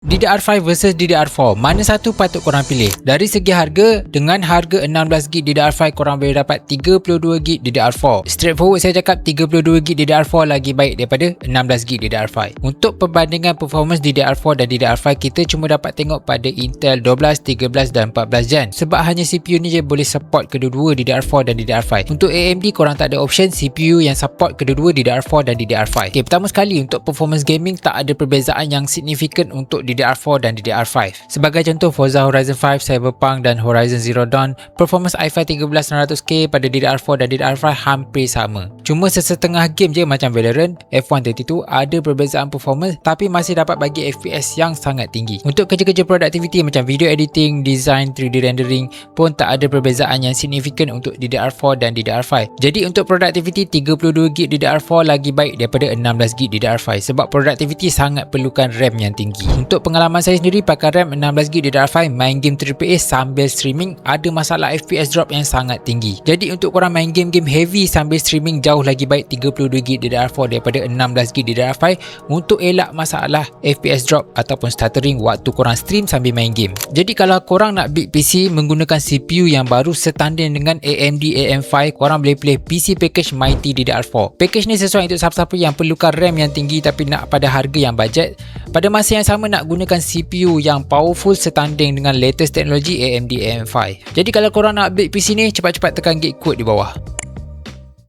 DDR5 versus DDR4, mana satu patut korang pilih? Dari segi harga, dengan harga 16GB DDR5 korang boleh dapat 32GB DDR4. Straightforward saya cakap 32GB DDR4 lagi baik daripada 16GB DDR5. Untuk perbandingan performance DDR4 dan DDR5, kita cuma dapat tengok pada Intel 12, 13 dan 14 gen. Sebab hanya CPU ni je boleh support kedua-dua DDR4 dan DDR5. Untuk AMD korang tak ada option CPU yang support kedua-dua DDR4 dan DDR5. Okay, pertama sekali untuk performance gaming tak ada perbezaan yang signifikan untuk DDR4 dan DDR5. Sebagai contoh, Forza Horizon 5, Cyberpunk dan Horizon Zero Dawn, performance i5 13600K pada DDR4 dan DDR5 hampir sama. Cuma sesetengah game je macam Valorant, F132 ada perbezaan performance tapi masih dapat bagi FPS yang sangat tinggi. Untuk kerja-kerja productivity macam video editing, design, 3D rendering pun tak ada perbezaan yang signifikan untuk DDR4 dan DDR5. Jadi untuk productivity 32GB DDR4 lagi baik daripada 16GB DDR5 sebab productivity sangat perlukan RAM yang tinggi. Untuk pengalaman saya sendiri pakai RAM 16GB DDR5 main game AAA sambil streaming ada masalah FPS drop yang sangat tinggi. Jadi untuk korang main game-game heavy sambil streaming jauh lagi baik 32GB DDR4 daripada 16GB DDR5 untuk elak masalah FPS drop ataupun stuttering waktu korang stream sambil main game. Jadi kalau korang nak build PC menggunakan CPU yang baru setanding dengan AMD AM5, korang boleh pilih PC package Mighty DDR4. Package ni sesuai untuk siapa-siapa yang perlukan RAM yang tinggi tapi nak pada harga yang budget. Pada masa yang sama nak gunakan CPU yang powerful setanding dengan latest teknologi AMD AM5. Jadi kalau korang nak update PC ni, cepat-cepat tekan gate code di bawah.